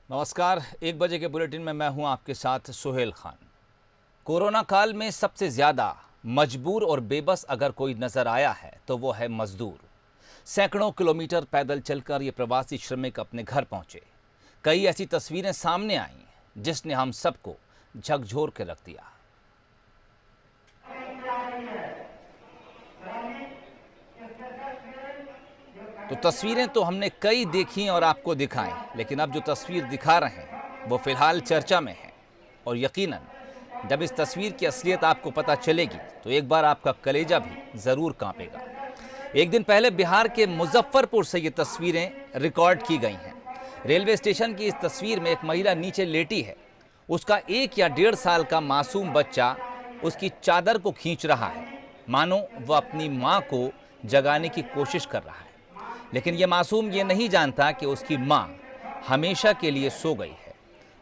नमस्कार। 1 बजे के बुलेटिन में मैं हूं आपके साथ सुहेल खान। कोरोना काल में सबसे ज्यादा मजबूर और बेबस अगर कोई नजर आया है तो वो है मजदूर। सैकड़ों किलोमीटर पैदल चलकर ये प्रवासी श्रमिक अपने घर पहुंचे। कई ऐसी तस्वीरें सामने आई जिसने हम सबको झकझोर के रख दिया। तो तस्वीरें तो हमने कई देखी और आपको दिखाएं, लेकिन अब जो तस्वीर दिखा रहे हैं वो फिलहाल चर्चा में है। और यकीनन जब इस तस्वीर की असलियत आपको पता चलेगी तो एक बार आपका कलेजा भी ज़रूर कांपेगा। एक दिन पहले बिहार के मुजफ्फरपुर से ये तस्वीरें रिकॉर्ड की गई हैं। रेलवे स्टेशन की इस तस्वीर में एक महिला नीचे लेटी है। उसका 1 या 1.5 साल का मासूम बच्चा उसकी चादर को खींच रहा है, मानो वह अपनी माँ को जगाने की कोशिश कर रहा है। लेकिन यह मासूम ये नहीं जानता कि उसकी माँ हमेशा के लिए सो गई है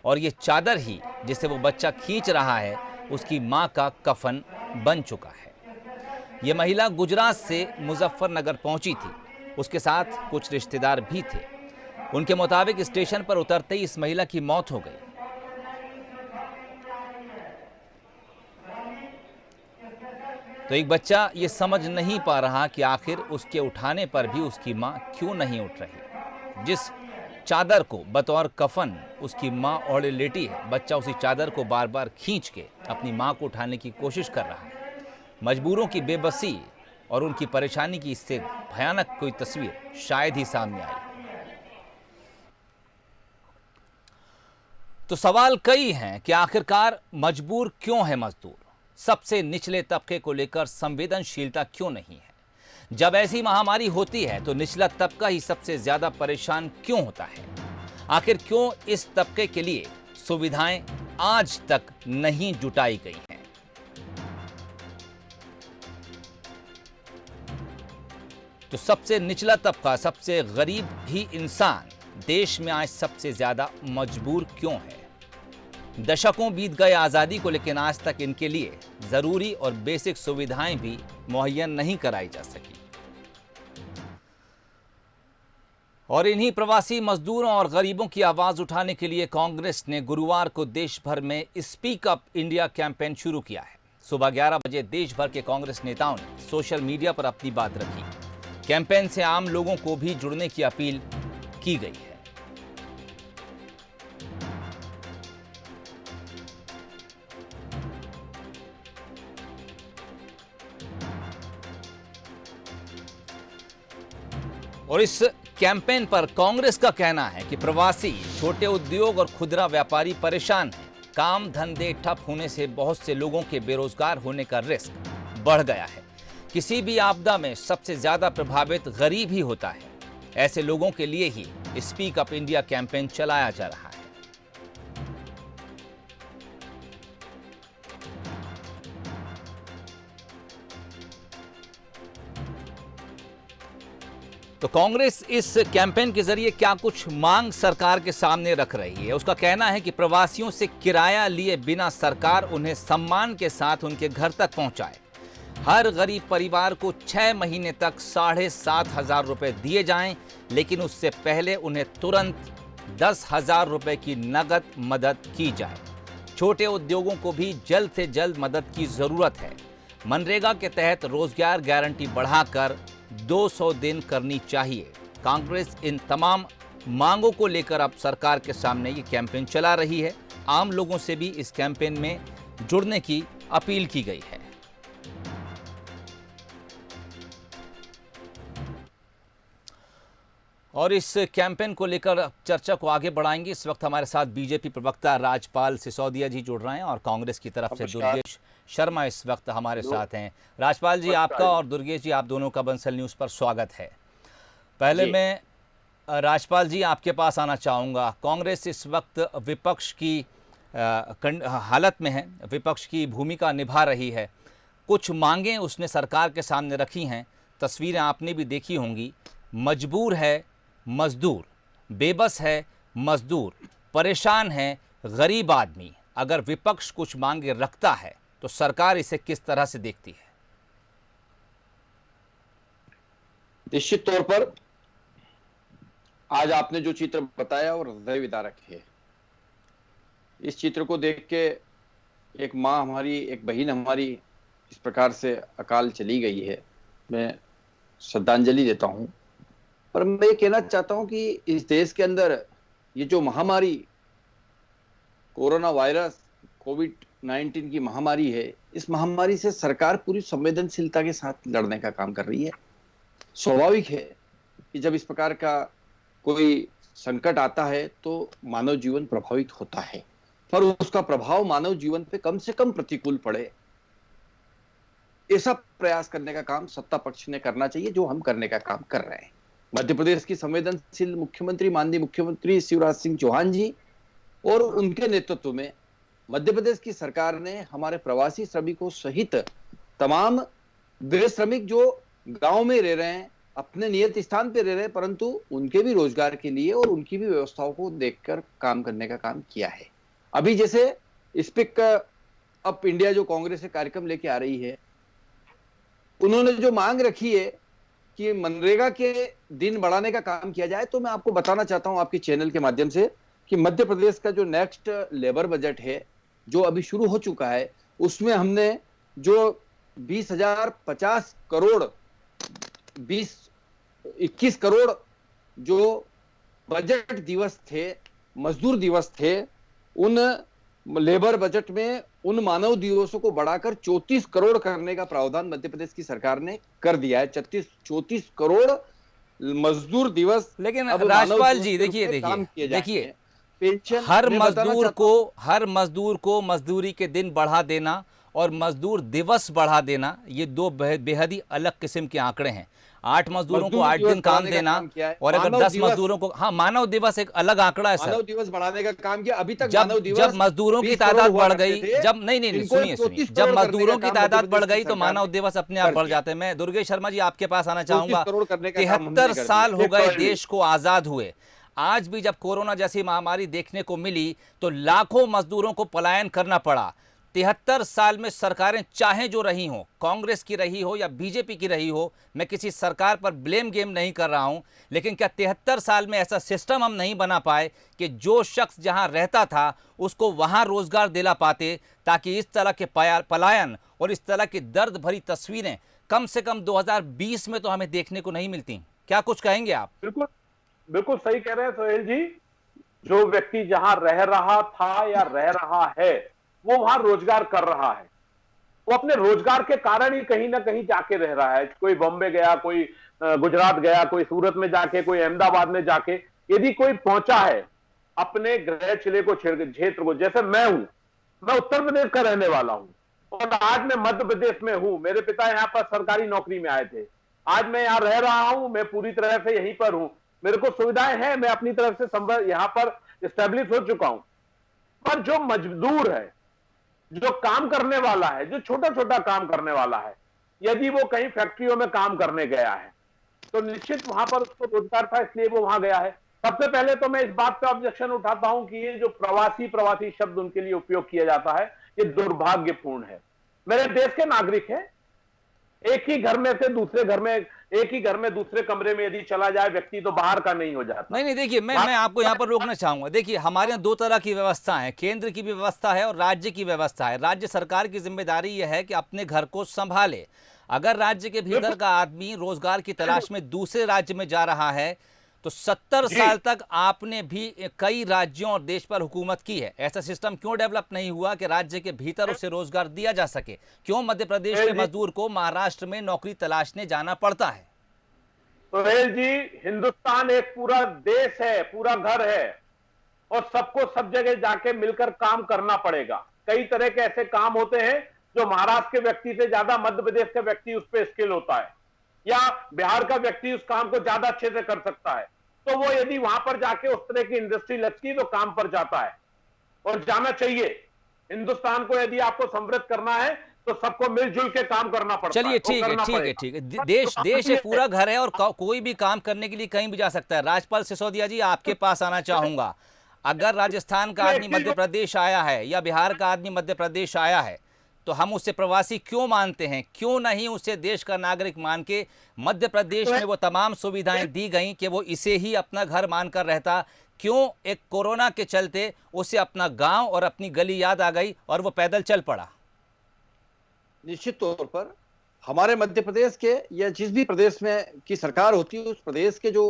और ये चादर ही जिसे वो बच्चा खींच रहा है उसकी माँ का कफन बन चुका है। ये महिला गुजरात से मुजफ्फरनगर पहुंची थी। उसके साथ कुछ रिश्तेदार भी थे। उनके मुताबिक स्टेशन पर उतरते ही इस महिला की मौत हो गई। तो एक बच्चा ये समझ नहीं पा रहा कि आखिर उसके उठाने पर भी उसकी माँ क्यों नहीं उठ रही। जिस चादर को बतौर कफन उसकी माँ ओढ़े लेटी है, बच्चा उसी चादर को बार बार खींच के अपनी माँ को उठाने की कोशिश कर रहा है। मजबूरों की बेबसी और उनकी परेशानी की इससे भयानक कोई तस्वीर शायद ही सामने आई। तो सवाल कई हैं कि आखिरकार मजबूर क्यों है मजदूर। सबसे निचले तबके को लेकर संवेदनशीलता क्यों नहीं है। जब ऐसी महामारी होती है तो निचला तबका ही सबसे ज्यादा परेशान क्यों होता है। आखिर क्यों इस तबके के लिए सुविधाएं आज तक नहीं जुटाई गई हैं। तो सबसे निचला तबका, सबसे गरीब ही इंसान देश में आज सबसे ज्यादा मजबूर क्यों है। दशकों बीत गए आज़ादी को, लेकिन आज तक इनके लिए ज़रूरी और बेसिक सुविधाएं भी मुहैया नहीं कराई जा सकी। और इन्हीं प्रवासी मजदूरों और गरीबों की आवाज़ उठाने के लिए कांग्रेस ने गुरुवार को देश भर में स्पीक अप इंडिया कैंपेन शुरू किया है। सुबह 11 बजे देश भर के कांग्रेस नेताओं ने सोशल मीडिया पर अपनी बात रखी। कैंपेन से आम लोगों को भी जुड़ने की अपील की गई है। और इस कैंपेन पर कांग्रेस का कहना है कि प्रवासी, छोटे उद्योग और खुदरा व्यापारी परेशान हैं। काम धंधे ठप होने से बहुत से लोगों के बेरोजगार होने का रिस्क बढ़ गया है। किसी भी आपदा में सबसे ज्यादा प्रभावित गरीब ही होता है। ऐसे लोगों के लिए he speak up India campaign चलाया जा रहा है। तो कांग्रेस इस कैंपेन के जरिए क्या कुछ मांग सरकार के सामने रख रही है। उसका कहना है कि प्रवासियों से किराया लिए बिना सरकार उन्हें सम्मान के साथ उनके घर तक पहुंचाए। हर गरीब परिवार को 6 महीने तक 7,500 रुपए दिए जाएं, लेकिन उससे पहले उन्हें तुरंत 10,000 रुपए की नगद मदद की जाए। छोटे उद्योगों को भी जल्द से जल्द मदद की जरूरत है। मनरेगा के तहत रोजगार गारंटी बढ़ाकर 200 दिन करनी चाहिए। कांग्रेस इन तमाम मांगों को लेकर अब सरकार के सामने ये कैंपेन चला रही है। आम लोगों से भी इस कैंपेन में जुड़ने की अपील की गई है। और इस कैंपेन को लेकर चर्चा को आगे बढ़ाएंगे। इस वक्त हमारे साथ बीजेपी प्रवक्ता राजपाल सिसोदिया जी जुड़ रहे हैं और कांग्रेस की तरफ से दुर्गेश शर्मा इस वक्त हमारे साथ हैं। राजपाल जी, आपका और दुर्गेश जी, आप दोनों का बंसल न्यूज़ पर स्वागत है। पहले मैं राजपाल जी आपके पास आना चाहूँगा। कांग्रेस इस वक्त विपक्ष की हालत में है, विपक्ष की भूमिका निभा रही है। कुछ मांगें उसने सरकार के सामने रखी हैं, तस्वीरें आपने भी देखी होंगी। मजबूर है मजदूर, बेबस है मजदूर, परेशान है गरीब आदमी। अगर विपक्ष कुछ मांगे रखता है तो सरकार इसे किस तरह से देखती है? निश्चित तौर पर आज आपने जो चित्र बताया और हृदय विदारक है। इस चित्र को देख के एक माँ हमारी, एक बहन हमारी इस प्रकार से अकाल चली गई है, मैं श्रद्धांजलि देता हूँ। पर मैं ये कहना चाहता हूँ कि इस देश के अंदर ये जो महामारी कोरोना वायरस कोविड 19 की महामारी है, इस महामारी से सरकार पूरी संवेदनशीलता के साथ लड़ने का काम कर रही है। स्वाभाविक है कि जब इस प्रकार का कोई संकट आता है तो मानव जीवन प्रभावित होता है, पर उसका प्रभाव मानव जीवन पे कम से कम प्रतिकूल पड़े, ऐसा प्रयास करने का काम सत्ता पक्ष ने करना चाहिए, जो हम करने का काम कर रहे हैं। मध्य प्रदेश की संवेदनशील मुख्यमंत्री माननीय मुख्यमंत्री शिवराज सिंह चौहान जी और उनके नेतृत्व में मध्य प्रदेश की सरकार ने हमारे प्रवासी श्रमिकों सहित तमाम वे श्रमिक जो गांव में रह रहे हैं, अपने नियत स्थान पे रह रहे हैं, परंतु उनके भी रोजगार के लिए और उनकी भी व्यवस्थाओं को देखकर काम करने का काम किया है। अभी जैसे स्पीक अप इंडिया जो कांग्रेस से कार्यक्रम लेके आ रही है, उन्होंने जो मांग रखी है कि मनरेगा के दिन बढ़ाने का काम किया जाए, तो मैं आपको बताना चाहता हूं आपके चैनल के माध्यम से कि मध्य प्रदेश का जो नेक्स्ट लेबर बजट है जो अभी शुरू हो चुका है, उसमें हमने जो 20,050 करोड़ 21 करोड़ जो बजट दिवस थे, मजदूर दिवस थे, उन लेबर बजट में उन मानव दिवसों को बढ़ाकर 34 करोड़ करने का प्रावधान मध्य प्रदेश की सरकार ने कर दिया है। 34 करोड़ मजदूर दिवस। लेकिन राजपाल जी देखिए पेंशन हर मजदूर को मजदूरी के दिन बढ़ा देना और मजदूर दिवस बढ़ा देना, ये दो बेहद ही अलग किस्म के आंकड़े हैं। 8 मजदूरों को 8 दिन काम देना और अगर 10 मजदूरों को, हाँ, मानव दिवस एक अलग आंकड़ा है सर। मानव दिवस बढ़ाने का काम किया। अभी तक जब मजदूरों की तादाद बढ़ गई, जब नहीं सुनिए, जब मजदूरों की तादाद बढ़ गई तो मानव दिवस अपने आप बढ़ जाते हैं। मैं दुर्गेश शर्मा जी आपके पास आना चाहूंगा। 73 साल हो गए देश को आजाद हुए, आज भी जब कोरोना जैसी महामारी देखने को मिली तो लाखों मजदूरों को पलायन करना पड़ा। 73 साल में सरकारें चाहे जो रही हो, कांग्रेस की रही हो या बीजेपी की रही हो, मैं किसी सरकार पर ब्लेम गेम नहीं कर रहा हूं, लेकिन क्या 73 साल में ऐसा सिस्टम हम नहीं बना पाए कि जो शख्स जहां रहता था उसको वहां रोजगार दिला पाते, ताकि इस तरह के पलायन और इस तरह की दर्द भरी तस्वीरें कम से कम 2020 में तो हमें देखने को नहीं मिलती। क्या कुछ कहेंगे आप? बिल्कुल बिल्कुल सही कह रहे हैं सोहेल जी। जो व्यक्ति जहां रह रहा था या रह रहा है वो वहां रोजगार कर रहा है, वो अपने रोजगार के कारण ही कहीं ना कहीं जाके रह रहा है। कोई बॉम्बे गया, कोई गुजरात गया, कोई सूरत में जाके, कोई अहमदाबाद में जाके यदि कोई पहुंचा है अपने गृह जिले को क्षेत्र को, जैसे मैं उत्तर प्रदेश का रहने वाला हूं और आज मैं मध्य प्रदेश में हूं। मेरे पिता यहां पर सरकारी नौकरी में आए थे, आज मैं यहां रह रहा हूं, मैं पूरी तरह से यहीं पर हूं, मेरे को सुविधाएं हैं, मैं अपनी तरफ से यहां पर स्टैब्लिश हो चुका हूं। पर जो मजदूर है, जो काम करने वाला है, जो छोटा छोटा काम करने वाला है, यदि वो कहीं फैक्ट्रियों में काम करने गया है तो निश्चित वहां पर उसको रोजगार था, इसलिए वो वहां गया है। सबसे पहले तो मैं इस बात पे ऑब्जेक्शन उठाता हूं कि ये जो प्रवासी शब्द उनके लिए उपयोग किया जाता है, ये दुर्भाग्यपूर्ण है। मेरे देश के नागरिक हैं, एक ही घर में से दूसरे घर में, एक ही घर में दूसरे कमरे में यदि चला जाए व्यक्ति तो बाहर का नहीं हो जाता। नहीं देखिए, मैं आपको यहाँ पर रोकना चाहूंगा। देखिए, हमारे यहाँ दो तरह की व्यवस्था है, केंद्र की भी व्यवस्था है और राज्य की व्यवस्था है। राज्य सरकार की जिम्मेदारी यह है कि अपने घर को संभाले। अगर राज्य के भीतर का आदमी रोजगार की तलाश में दूसरे राज्य में जा रहा है तो 70 साल तक आपने भी कई राज्यों और देश पर हुकूमत की है, ऐसा सिस्टम क्यों डेवलप नहीं हुआ कि राज्य के भीतर उसे रोजगार दिया जा सके? क्यों मध्य प्रदेश के मजदूर को महाराष्ट्र में नौकरी तलाशने जाना पड़ता है? सोहेल जी, हिंदुस्तान एक पूरा देश है, पूरा घर है और सबको सब जगह जाके मिलकर काम करना पड़ेगा। कई तरह के ऐसे काम होते हैं जो महाराष्ट्र के व्यक्ति से ज्यादा मध्य प्रदेश का व्यक्ति उस पर स्किल होता है या बिहार का व्यक्ति उस काम को ज्यादा अच्छे से कर सकता है, तो वो यदि वहां पर जाके उस तरह की इंडस्ट्री लगती तो काम पर जाता है और जाना चाहिए। हिंदुस्तान को यदि आपको समृद्ध करना है तो सबको मिलजुल के काम करना पड़ता है। चलिए ठीक है। देश एक पूरा घर है और कोई भी काम करने के लिए कहीं भी जा सकता है। राजपाल सिसोदिया जी, आपके पास आना चाहूंगा। अगर राजस्थान का आदमी मध्य प्रदेश आया है या बिहार का आदमी मध्य प्रदेश आया है तो हम उसे प्रवासी क्यों मानते हैं? क्यों नहीं उसे देश का नागरिक मान के मध्य प्रदेश में वो तमाम सुविधाएं दी गई कि वो इसे ही अपना घर मानकर रहता? क्यों एक कोरोना के चलते उसे अपना गांव और अपनी गली याद आ गई और वो पैदल चल पड़ा? निश्चित तौर पर हमारे मध्य प्रदेश के या जिस भी प्रदेश में की सरकार होती है उस प्रदेश के जो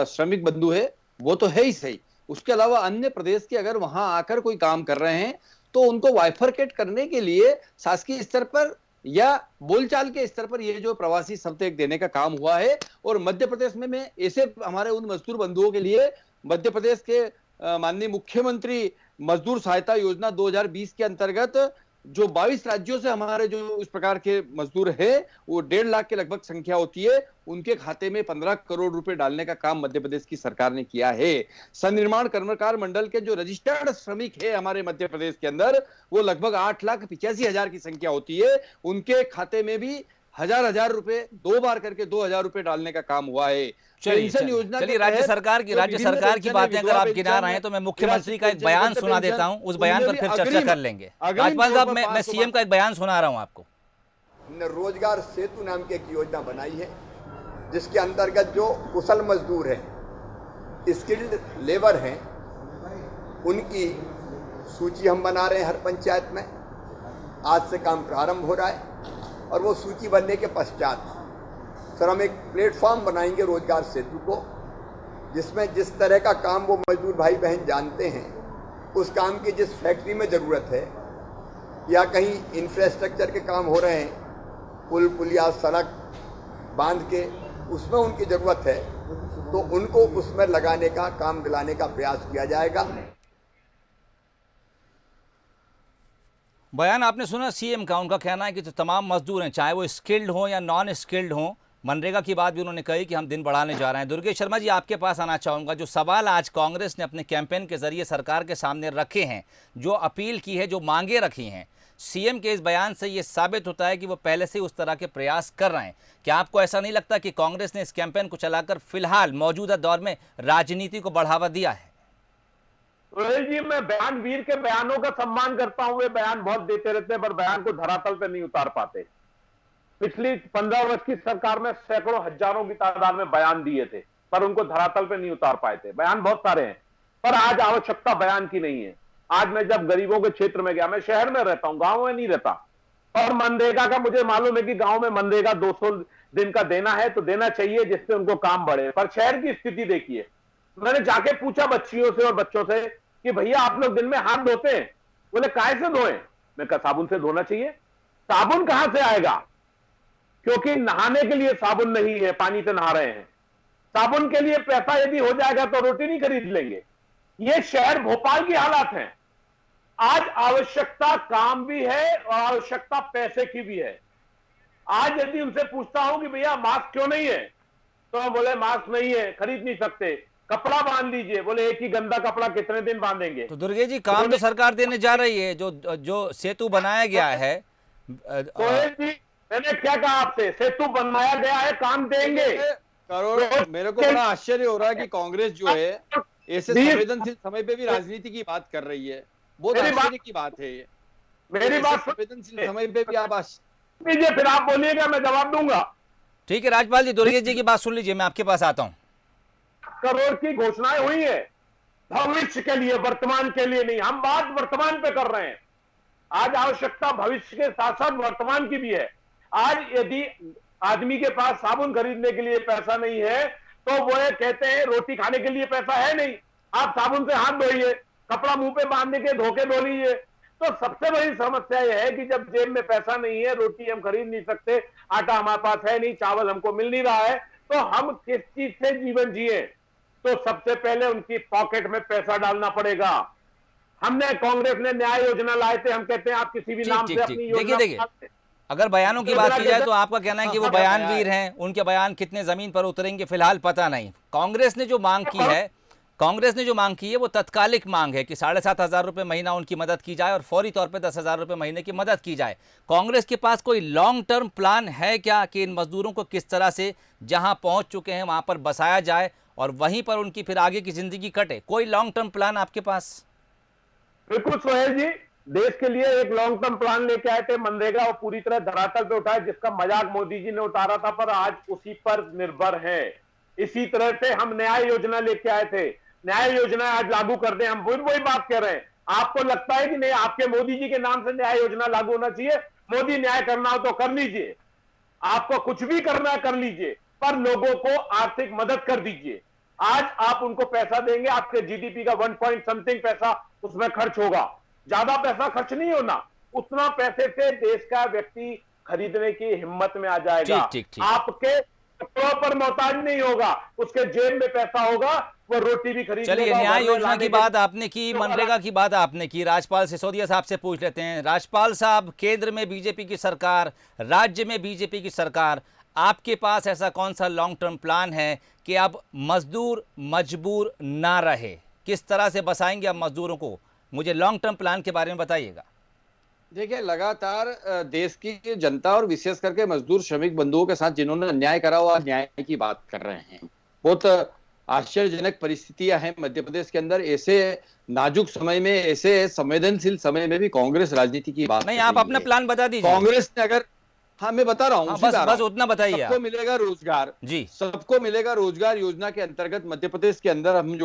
श्रमिक बंधु है वो तो है ही सही, उसके अलावा अन्य प्रदेश के अगर वहां आकर कोई काम कर रहे हैं तो उनको वाइफरकेट करने के लिए शासकीय स्तर पर या बोलचाल के स्तर पर ये जो प्रवासी शब्द देने का काम हुआ है। और मध्य प्रदेश में मैं ऐसे हमारे उन मजदूर बंधुओं के लिए मध्य प्रदेश के माननीय मुख्यमंत्री मजदूर सहायता योजना 2020 के अंतर्गत जो 22 राज्यों से हमारे जो इस प्रकार के मजदूर हैं वो 1.5 लाख के लगभग संख्या होती है, उनके खाते में 15 करोड़ रुपए डालने का काम मध्य प्रदेश की सरकार ने किया है। सन्निर्माण कर्मकार मंडल के जो रजिस्टर्ड श्रमिक है हमारे मध्य प्रदेश के अंदर वो लगभग 8,85,000 की संख्या होती है, उनके खाते में भी हजार रुपए 2 बार करके 2,000 रुपए डालने का काम हुआ है। चलिए राज्य सरकार की बातें अगर आप गिना रहे हैं तो मैं मुख्यमंत्री का एक बयान सुना देता हूं, उस बयान पर फिर चर्चा कर लेंगे। राज्यपाल साहब, मैं सीएम का एक बयान सुना रहा हूं आपको। हमने रोजगार सेतु नाम की एक योजना बनाई है जिसके अंतर्गत जो कुशल मजदूर हैं, स्किल्ड लेबर हैं, उनकी सूची हम बना रहे हैं हर पंचायत में। आज से काम प्रारंभ हो रहा है और वो सूची बनने के पश्चात सर हम एक प्लेटफॉर्म बनाएंगे रोजगार सेतु को, जिसमें जिस तरह का काम वो मजदूर भाई बहन जानते हैं, उस काम की जिस फैक्ट्री में ज़रूरत है या कहीं इंफ्रास्ट्रक्चर के काम हो रहे हैं, पुल पुलिया सड़क बांध के उसमें उनकी ज़रूरत है तो उनको उसमें लगाने का काम दिलाने का प्रयास किया जाएगा। बयान आपने सुना सीएम का, उनका कहना है कि जो तमाम मजदूर हैं चाहे वो स्किल्ड हों या नॉन स्किल्ड हों, मनरेगा की बात भी उन्होंने कही कि हम दिन बढ़ाने जा रहे हैं। दुर्गेश शर्मा जी, आपके पास आना चाहूँगा। जो सवाल आज कांग्रेस ने अपने कैंपेन के जरिए सरकार के सामने रखे हैं, जो अपील की है, जो मांगे रखी हैं, सीएम के इस बयान से ये साबित होता है कि वो पहले से उस तरह के प्रयास कर रहे हैं। क्या आपको ऐसा नहीं लगता कि कांग्रेस ने इस कैंपेन को चलाकर फिलहाल मौजूदा दौर में राजनीति को बढ़ावा दिया है? रोहिल जी, मैं बयान वीर के बयानों का सम्मान करता हूं, वे बयान बहुत देते रहते हैं पर बयान को धरातल पे नहीं उतार पाते। पिछली 15 वर्ष की सरकार में सैकड़ों हजारों की तादाद में बयान दिए थे पर उनको धरातल पे नहीं उतार पाए थे। बयान बहुत सारे हैं पर आज आवश्यकता बयान की नहीं है। आज मैं जब गरीबों के क्षेत्र में गया, मैं शहर में रहता हूं, गांव में नहीं रहता, और मनरेगा का मुझे मालूम है कि गांव में मनरेगा 200 दिन का देना है तो देना चाहिए जिससे उनको काम बढ़े। पर शहर की स्थिति देखिए, मैंने जाके पूछा बच्चियों से और बच्चों से कि भैया आप लोग दिन में हाथ धोते हैं? बोले काहे से धोएं? मैं कहा साबुन से धोना चाहिए। साबुन कहां से आएगा? क्योंकि नहाने के लिए साबुन नहीं है, पानी से नहा रहे हैं। साबुन के लिए पैसा यदि हो जाएगा तो रोटी नहीं खरीद लेंगे। ये शहर भोपाल की हालात है। आज आवश्यकता काम भी है और आवश्यकता पैसे की भी है। आज यदि उनसे पूछता हूं कि भैया मास्क क्यों नहीं है, तो बोले मास्क नहीं है, खरीद नहीं सकते। कपड़ा बांध लीजिए, बोले एक ही गंदा कपड़ा कितने दिन बांधेंगे? तो दुर्गेश जी, काम तो सरकार देने जा रही है। जो सेतु बनाया गया है, जी मैंने क्या कहा आपसे? सेतु बनाया गया है, काम देंगे करोड़। मेरे को बड़ा आश्चर्य हो रहा है कि कांग्रेस जो है ऐसे संवेदनशील समय पे भी राजनीति की बात कर रही है। बहुत आश्चर्य की बात है ये। मेरी बात संवेदनशील समय पे भी आप लीजिए, फिर आप बोलिएगा, मैं जवाब दूंगा। ठीक है राज्यपाल जी, दुर्गेश जी की बात सुन लीजिए, मैं आपके पास आता हूं। करोड़ की घोषणाएं हुई है भविष्य के लिए, वर्तमान के लिए नहीं। हम बात वर्तमान पे कर रहे हैं। आज आवश्यकता भविष्य के साथ साथ वर्तमान की भी है। आज यदि आदमी के पास साबुन खरीदने के लिए पैसा नहीं है तो वो कहते हैं रोटी खाने के लिए पैसा है नहीं, आप साबुन से हाथ धोइए, कपड़ा मुंह पे बांधने के धोके धो लीजिए। तो सबसे बड़ी समस्या यह है कि जब जेब में पैसा नहीं है, रोटी हम खरीद नहीं सकते, आटा हमारे पास है नहीं, चावल हमको मिल नहीं रहा है, तो हम किस चीज से जीवन जिए? तो सबसे पहले उनकी पॉकेट में पैसा डालना पड़ेगा। हमने कांग्रेस ने न्याय योजना लाए थे, हम कहते हैं आप किसी भी नाम से अपनी योजना। देखिए, अगर बयानों की बात की जाए तो आपका कहना है कि वो बयानवीर हैं, उनके बयान कितने जमीन पर उतरेंगे फिलहाल पता नहीं। कांग्रेस ने जो मांग की है वो तत्कालिक मांग है कि 7,500 रुपये महीना उनकी मदद की जाए और फौरी तौर पे 10,000 रुपये महीने की मदद की जाए। कांग्रेस के पास कोई लॉन्ग टर्म प्लान है क्या कि इन मजदूरों को किस तरह से जहां पहुंच चुके हैं वहां पर बसाया जाए और वहीं पर उनकी फिर आगे की जिंदगी कटे? कोई लॉन्ग टर्म प्लान आपके पास? बिल्कुल सोहेल जी, देश के लिए एक लॉन्ग टर्म प्लान लेके आए थे मनरेगा, और पूरी तरह धरातल पे उठाए, जिसका मजाक मोदी जी ने उतारा था, पर आज उसी पर निर्भर है। इसी तरह से हम न्याय योजना लेके आए थे। न्याय योजना आज लागू कर दें, हम वही बात कह रहे हैं। आपको लगता है कि नहीं आपके मोदी जी के नाम से न्याय योजना लागू होना चाहिए? मोदी न्याय करना हो तो कर लीजिए, आपको कुछ भी करना है कर लीजिए, पर लोगों को आर्थिक मदद कर दीजिए। आज आप उनको पैसा देंगे, आपके जीडीपी का 1 पॉइंट समथिंग पैसा उसमें खर्च होगा, ज्यादा पैसा खर्च नहीं होना, उतना पैसे से देश का व्यक्ति खरीदने की हिम्मत में आ जाएगा। ठीक। आपके कपड़ों पर मोहताज नहीं होगा, उसके जेब में पैसा होगा, वो रोटी भी खरीद चलिए, लेगा। न्याय योजना की बात आपने की, मनरेगा की बात आपने की, राजपाल सिसोदिया साहब से पूछ लेते हैं। राजपाल साहब, केंद्र में बीजेपी की सरकार, राज्य में बीजेपी की सरकार, आपके पास ऐसा कौन सा लॉन्ग टर्म प्लान है कि अब मजदूर मजबूर ना रहे? किस तरह से बसाएंगे आप मजदूरों को? मुझे लॉन्ग टर्म प्लान के बारे में बताइएगा। देखिए, लगातार देश की जनता और विशेष करके मजदूर श्रमिक बंधुओं के साथ जिन्होंने अन्याय करा हुआ न्याय की बात कर रहे हैं। बहुत आश्चर्यजनक परिस्थितियां हैं मध्य प्रदेश के अंदर। ऐसे नाजुक समय में, ऐसे संवेदनशील समय में भी कांग्रेस राजनीति की बात नहीं, आप अपना प्लान बता दीजिए। कांग्रेस ने अगर, हाँ मैं बता रहा हूँ, बस उतना बताइए। सबको मिलेगा रोजगार जी, सबको मिलेगा रोजगार योजना के अंतर्गत मध्य प्रदेश के अंदर हम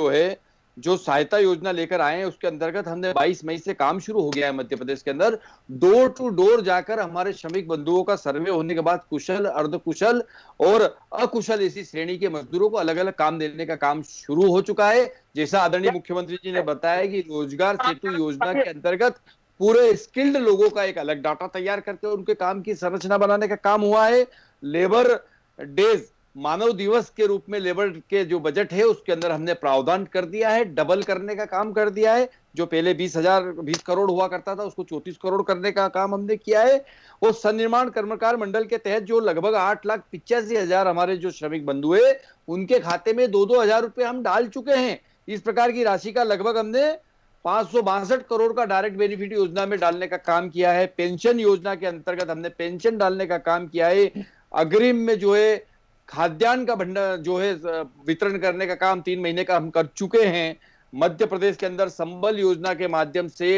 जो सहायता योजना लेकर आए हैं, उसके अंतर्गत हमने 22 मई से काम शुरू हो गया है मध्य प्रदेश के अंदर। डोर टू डोर जाकर हमारे श्रमिक बंधुओं का सर्वे होने के बाद कुशल, अर्धकुशल और अकुशल ऐसी श्रेणी के मजदूरों को अलग अलग काम देने का काम शुरू हो चुका है। जैसा आदरणीय मुख्यमंत्री जी ने बताया कि रोजगार सेतु योजना के अंतर्गत पूरे स्किल्ड लोगों का एक अलग डाटा तैयार करके उनके काम की संरचना बनाने का काम हुआ है। लेबर डेज, मानव दिवस के रूप में लेबर के जो बजट है उसके अंदर हमने प्रावधान कर दिया है, डबल करने का काम कर दिया है। जो पहले 20 करोड़ हुआ करता था उसको 34 करोड़ करने का काम हमने किया है। और सन्निर्माण कर्मकार मंडल के तहत जो लगभग 8,85,000 हमारे जो श्रमिक बंधु है उनके खाते में 2-2 हजार रुपए हम डाल चुके हैं। इस प्रकार की राशि का लगभग हमने 562 करोड़ का डायरेक्ट बेनिफिट योजना में डालने का काम किया है। पेंशन योजना के अंतर्गत हमने पेंशन डालने का काम किया है। अग्रिम में जो है खाद्यान्न का भंडार जो है वितरण करने का काम 3 महीने का हम कर चुके हैं। मध्य प्रदेश के अंदर संबल योजना के माध्यम से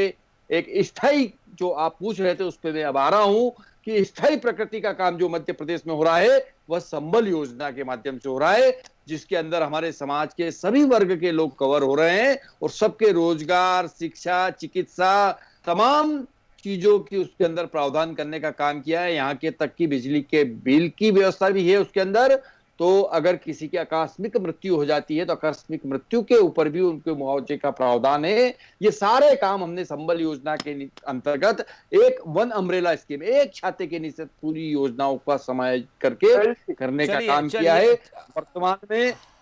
एक स्थायी, जो आप पूछ रहे थे उस पर मैं अब आ रहा हूं कि स्थायी प्रकृति का काम जो मध्य प्रदेश में हो रहा है वह संबल योजना के माध्यम से हो रहा है, जिसके अंदर हमारे समाज के सभी वर्ग के लोग कवर हो रहे हैं और सबके रोजगार, शिक्षा, चिकित्सा, तमाम चीजों की उसके अंदर प्रावधान करने का काम किया है। यहाँ के तक की बिजली के बिल की व्यवस्था भी है उसके अंदर। तो अगर किसी की आकस्मिक मृत्यु हो जाती है तो आकस्मिक मृत्यु के ऊपर भी उनके मुआवजे का प्रावधान है। ये सारे काम हमने संबल योजना के अंतर्गत एक वन अम्ब्रेला स्कीम, एक छाते के नीचे पूरी योजनाओं का समायोजन करके करने का काम किया है।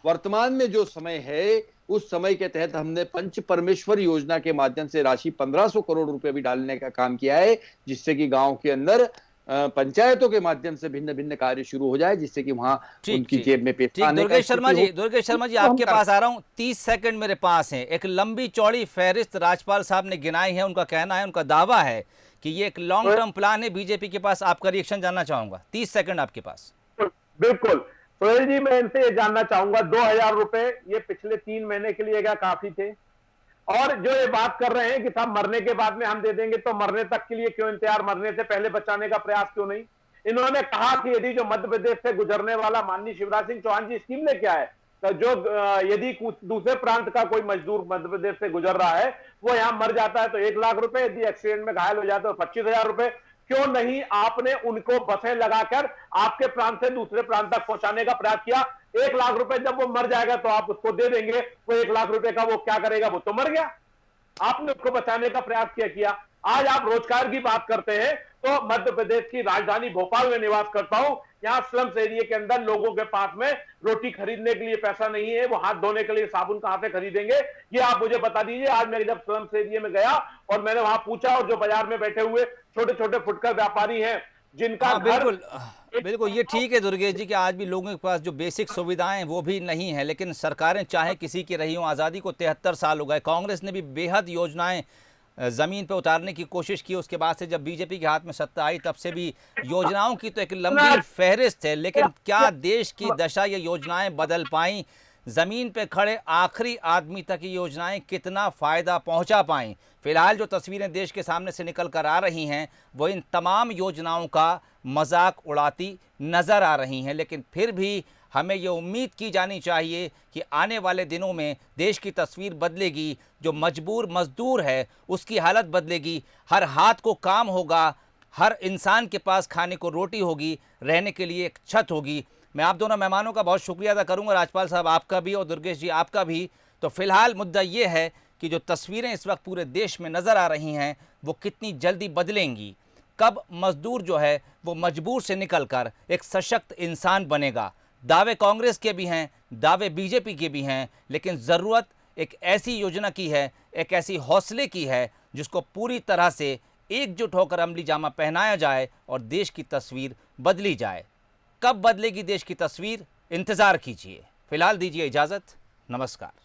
वर्तमान में जो समय है उस समय के तहत हमने पंच परमेश्वर योजना के माध्यम से राशि 1500 करोड़ रुपए भी डालने का काम किया है, जिससे कि गांव के अंदर पंचायतों के माध्यम से भिन्न भिन्न कार्य शुरू हो जाए, जिससे कि वहां उनकी जेब में पैसा आने का। दुर्गेश शर्मा जी आपके पास आ रहा हूं। 30 सेकंड मेरे पास है। एक लंबी चौड़ी फहरिस्त राजपाल साहब ने गिनाई है। उनका कहना है, उनका दावा है कि ये एक लॉन्ग टर्म प्लान है बीजेपी के पास। आपका रिएक्शन जानना चाहूंगा। 30 सेकंड आपके पास। बिल्कुल सोहेल जी, मैं इनसे ये जानना चाहूंगा, 2,000 रुपए ये पिछले 3 महीने के लिए क्या काफी थे? और जो ये बात कर रहे हैं कि साहब मरने के बाद में हम दे देंगे, तो मरने तक के लिए क्यों इंतजार, मरने से पहले बचाने का प्रयास क्यों नहीं? इन्होंने कहा कि यदि जो मध्य प्रदेश से गुजरने वाला माननीय शिवराज सिंह चौहान जी स्कीम लेके आए, तो जो यदि दूसरे प्रांत का कोई मजदूर मध्य प्रदेश से गुजर रहा है वो यहाँ मर जाता है तो 1 लाख रुपए, यदि एक्सीडेंट में घायल हो जाता है तो 25,000 रुपए। क्यों नहीं आपने उनको बसें लगाकर आपके प्रांत से दूसरे प्रांत तक पहुंचाने का प्रयास किया? 1 लाख रुपए जब वो मर जाएगा तो आप उसको दे देंगे, वो 1 लाख रुपए का वो क्या करेगा? वो तो मर गया। आपने उसको बचाने का प्रयास क्या किया? आज आप रोजगार की बात करते हैं तो मध्य प्रदेश की राजधानी भोपाल में निवास करता हूं। यहाँ स्लम्स एरिया के अंदर लोगों के पास में रोटी खरीदने के लिए पैसा नहीं है, वो हाथ धोने के लिए साबुन कहां से खरीदेंगे? ये आप मुझे बता दीजिए। आज मैं जब स्लम्स एरिया में गया और मैंने वहां पूछा, और जो बाजार में बैठे हुए छोटे छोटे फुटकर व्यापारी हैं जिनका बिल्कुल ये ठीक है दुर्गेश जी कि आज भी लोगों के पास जो बेसिक सुविधाएं वो भी नहीं है, लेकिन सरकारें चाहे किसी की रही हो, आज़ादी को 73 साल हो गए। कांग्रेस ने भी बेहद योजनाएं ज़मीन पे उतारने की कोशिश की। उसके बाद से जब बीजेपी के हाथ में सत्ता आई तब से भी योजनाओं की तो एक लंबी फहरिस्त है, लेकिन क्या देश की दशा ये योजनाएं बदल पाई? ज़मीन पे खड़े आखिरी आदमी तक ये योजनाएं कितना फ़ायदा पहुंचा पाई? फिलहाल जो तस्वीरें देश के सामने से निकल कर आ रही हैं वो इन तमाम योजनाओं का मजाक उड़ाती नज़र आ रही हैं, लेकिन फिर भी हमें ये उम्मीद की जानी चाहिए कि आने वाले दिनों में देश की तस्वीर बदलेगी। जो मजबूर मजदूर है उसकी हालत बदलेगी, हर हाथ को काम होगा, हर इंसान के पास खाने को रोटी होगी, रहने के लिए एक छत होगी। मैं आप दोनों मेहमानों का बहुत शुक्रिया अदा करूंगा, राजपाल साहब आपका भी और दुर्गेश जी आपका भी। तो फिलहाल मुद्दा ये है कि जो तस्वीरें इस वक्त पूरे देश में नज़र आ रही हैं वो कितनी जल्दी बदलेंगी, कब मजदूर जो है वो मजबूर से निकलकर एक सशक्त इंसान बनेगा। दावे कांग्रेस के भी हैं, दावे बीजेपी के भी हैं, लेकिन ज़रूरत एक ऐसी योजना की है, एक ऐसी हौसले की है जिसको पूरी तरह से एकजुट होकर अमली जामा पहनाया जाए और देश की तस्वीर बदली जाए। कब बदलेगी देश की तस्वीर, इंतज़ार कीजिए। फिलहाल दीजिए इजाज़त, नमस्कार।